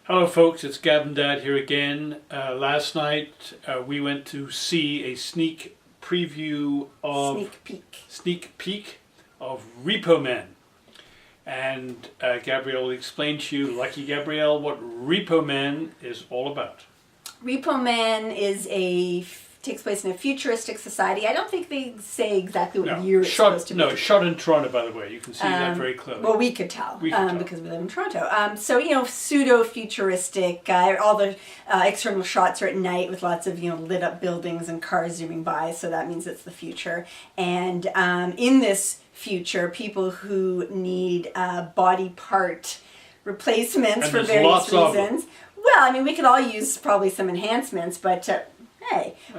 Hello folks, it's Gab and Dad here again. Last night we went to see a sneak peek of Repo Men. And Gabrielle will explain to you, lucky Gabrielle, what Repo Men is all about. Repo Men takes place in a futuristic society. I don't think they say exactly what year it's supposed to be. No, shot in Toronto, by the way. You can see that very clearly. Well, we could tell, because we live in Toronto. So, pseudo-futuristic. All the external shots are at night with lots of, lit up buildings and cars zooming by. So that means it's the future. And in this future, people who need body part replacements for various reasons. Well, we could all use probably some enhancements, but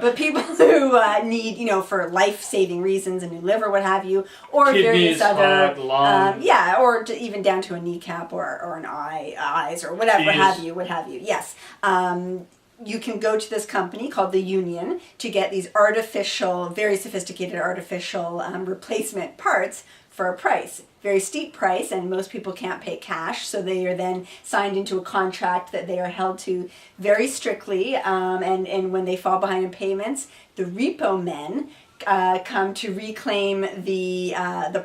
but people who need, for life-saving reasons, a new liver, what have you, or kidneys, various other, heart, lung. or even down to a kneecap or an eyes or whatever, what have you. Yes. You can go to this company called the Union to get these very sophisticated artificial replacement parts for a price. Very steep price, and most people can't pay cash, so they are then signed into a contract that they are held to very strictly, and when they fall behind in payments, the Repo Men come to reclaim the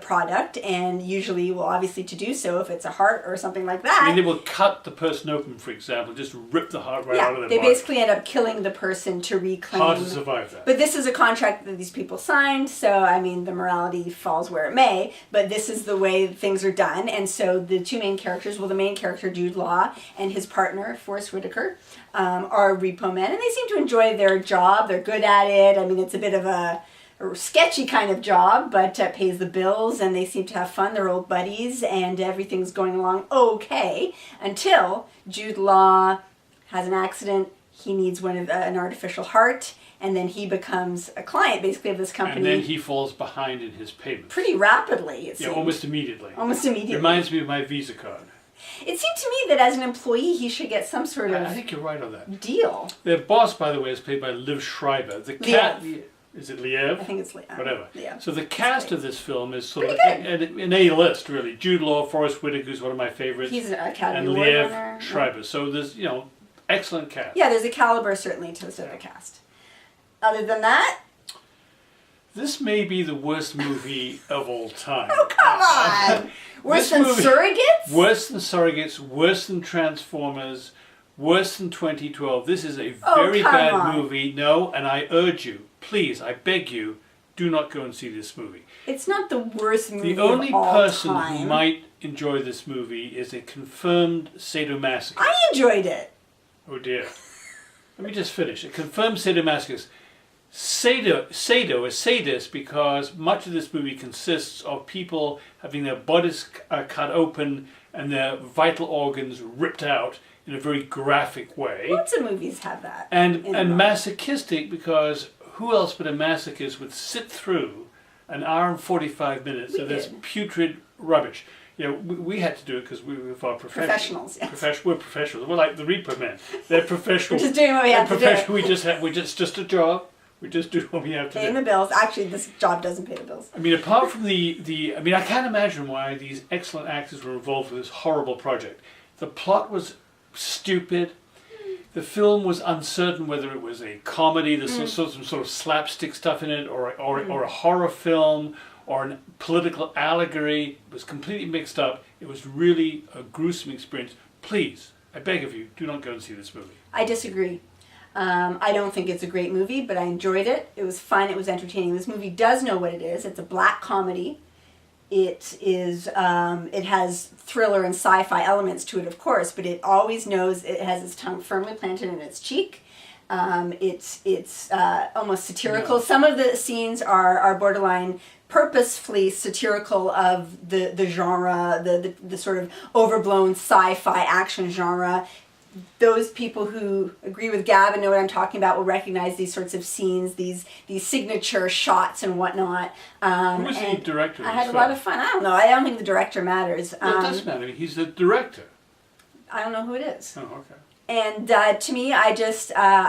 product, and usually, obviously to do so, if it's a heart or something like that. They will cut the person open, for example, just rip the heart out of their body. They basically end up killing the person to reclaim. Hard to survive that. But this is a contract that these people signed, so, the morality falls where it may, but this is the way things are done, and so the two main characters, the main character, Jude Law, and his partner, Forrest Whitaker, are Repo Men, and they seem to enjoy their job. They're good at it. It's a bit of a sketchy kind of job, but pays the bills, and they seem to have fun. They're old buddies, and everything's going along okay until Jude Law has an accident. He needs an artificial heart, and then he becomes a client, basically, of this company. And then he falls behind in his payments. Pretty rapidly, it seems. Yeah, almost immediately. It reminds me of my Visa card. It seemed to me that as an employee, he should get some sort of I think you're right on that. deal. Their boss, by the way, is played by Liv Schreiber. The cat... Is it Liev? I think it's Liev. Whatever. Yeah. So the cast of this film is sort of an A-list, really. Jude Law, Forrest Whitaker, who's one of my favorites. He's an Academy Award winner. And Liev Schreiber. So there's, excellent cast. Yeah, there's a caliber, certainly, to the cast. Other than that... This may be the worst movie of all time. Oh, come on! Worse than Surrogates? Worse than Surrogates, worse than Transformers, worse than 2012. This is a very bad movie. No, and I urge you, please, I beg you, do not go and see this movie. It's not the worst movie of all time. The only person who might enjoy this movie is a confirmed sadomasochist. I enjoyed it. Oh dear. Let me just finish. A confirmed sadomasochist. Sado is sadist because much of this movie consists of people having their bodies cut open and their vital organs ripped out in a very graphic way. Lots of movies have that. And masochistic because who else but a masochist would sit through an hour and 45 minutes of this putrid rubbish? We had to do it because we were professionals. Yes. We're professionals. We're like the Repo Men. They're professionals. We're just doing what we have to do. We just a job. We just do what we have to do. Paying the bills. Actually, this job doesn't pay the bills. Apart from I can't imagine why these excellent actors were involved with this horrible project. The plot was stupid. The film was uncertain whether it was a comedy, there's some sort of slapstick stuff in it, or a horror film, or a political allegory. It was completely mixed up. It was really a gruesome experience. Please, I beg of you, do not go and see this movie. I disagree. I don't think it's a great movie, but I enjoyed it. It was fun. It was entertaining. This movie does know what it is. It's a black comedy. It is. It has thriller and sci-fi elements to it, of course, but it always knows it has its tongue firmly planted in its cheek. It's almost satirical. Some of the scenes are borderline purposefully satirical of the genre, the sort of overblown sci-fi action genre. Those people who agree with Gab and know what I'm talking about will recognize these sorts of scenes, these signature shots and whatnot. Who was the director of this I had a lot of fun. I don't know. I don't think the director matters. Well, it does matter. He's the director. I don't know who it is. Oh, okay. And to me, I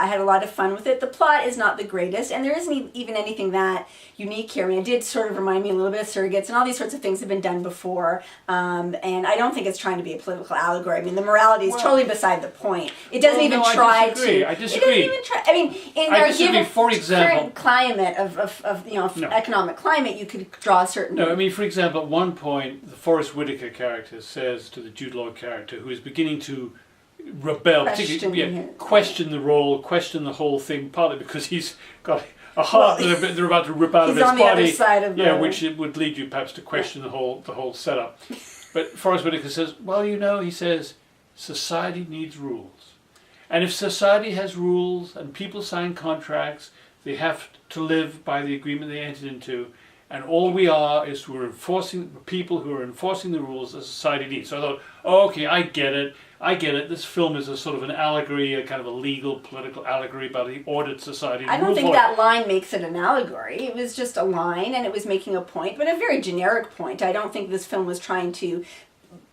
had a lot of fun with it. The plot is not the greatest, and there isn't even anything that unique here. I mean, it did sort of remind me a little bit of Surrogates, and all these sorts of things have been done before. And I don't think it's trying to be a political allegory. I mean, the morality is totally beside the point. It doesn't even try to. I disagree. It doesn't even try. I mean, in our given for example, current climate of economic climate, you could draw a certain. No, I mean, for example, at one point, the Forrest Whitaker character says to the Jude Law character, who is beginning to rebel, question the role, question the whole thing, partly because he's got a heart that they're about to rip out of his body. He's on the other side of which it would lead you perhaps to question the whole setup. But Forrest Whitaker says, well, he says, society needs rules. And if society has rules and people sign contracts, they have to live by the agreement they entered into. And all we are is we're enforcing people who are enforcing the rules that society needs. So I thought, okay, I get it. This film is a sort of an allegory, a kind of a legal, political allegory about the ordered society. I don't think that line makes it an allegory. It was just a line, and it was making a point, but a very generic point. I don't think this film was trying to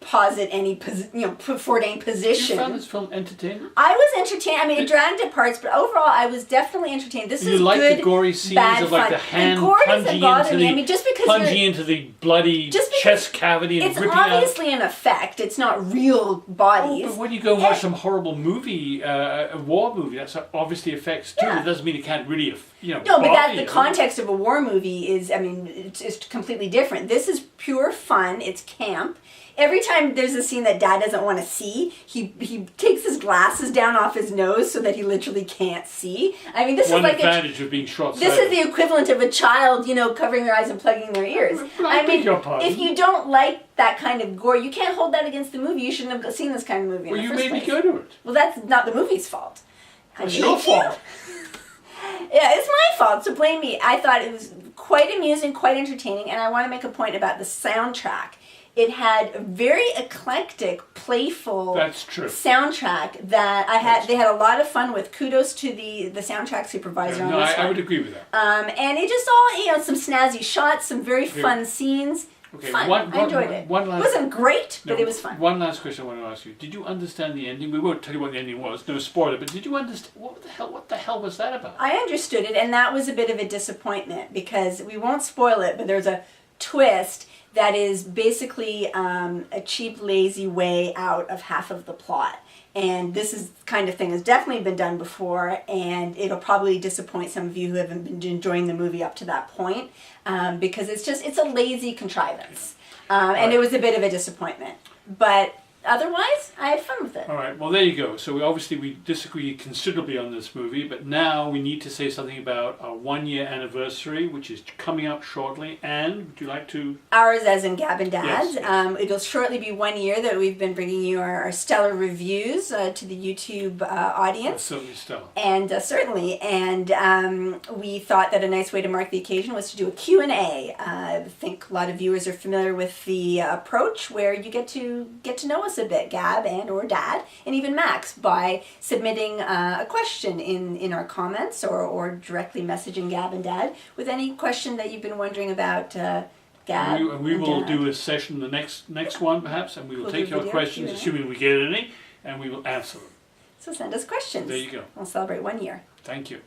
posit any, put forward any position. You found this film entertaining? I was entertained. I mean, it dragged at parts, but overall, I was definitely entertained. This is good, like the gory scenes of like the hand plunging into the bloody chest cavity and ripping out. It's obviously an effect. It's not real bodies. Oh, but when you go and watch some horrible movie, a war movie, that's obviously effects too. Yeah. It doesn't mean it can't really, No, but the context of a war movie is, I mean, it's completely different. This is pure fun. It's camp. Every time there's a scene that Dad doesn't want to see, he takes his glasses down off his nose so that he literally can't see. I mean, this is like advantage of being short-sighted. This is the equivalent of a child, covering their eyes and plugging their ears. I mean, if you don't like that kind of gore, you can't hold that against the movie. You shouldn't have seen this kind of movie. Well, you made me go to it. Well, that's not the movie's fault. It's your fault. Yeah, it's my fault, so blame me. I thought it was quite amusing, quite entertaining, and I want to make a point about the soundtrack. It had a very eclectic, playful soundtrack that they had a lot of fun with. Kudos to the soundtrack supervisor on this one. I would agree with that. And it just all, some snazzy shots, some very fun scenes. Okay, fun. I enjoyed it. It wasn't great, but it was fun. One last question I want to ask you. Did you understand the ending? We won't tell you what the ending was, no spoiler, but did you understand, what the hell was that about? I understood it, and that was a bit of a disappointment, because we won't spoil it, but there's a twist that is basically a cheap, lazy way out of half of the plot. And this is kind of thing has definitely been done before, and it'll probably disappoint some of you who haven't been enjoying the movie up to that point, because it's a lazy contrivance. And it was a bit of a disappointment. But otherwise, I had fun with it. All right, well, there you go. So we disagree considerably on this movie, but now we need to say something about our 1-year anniversary, which is coming up shortly. And would you like to? Ours, as in Gab and Dad. Yes. It'll shortly be 1 year that we've been bringing you our stellar reviews to the YouTube audience. Certainly stellar. And certainly. And we thought that a nice way to mark the occasion was to do a Q&A. I think a lot of viewers are familiar with the approach where you get to know us a bit, Gab and or Dad, and even Max, by submitting a question in our comments or directly messaging Gab and Dad with any question that you've been wondering about Gab. And we will do a session the next one perhaps, and we will take your questions, assuming we get any, and we will answer them. So send us questions. There you go. We'll celebrate 1 year. Thank you.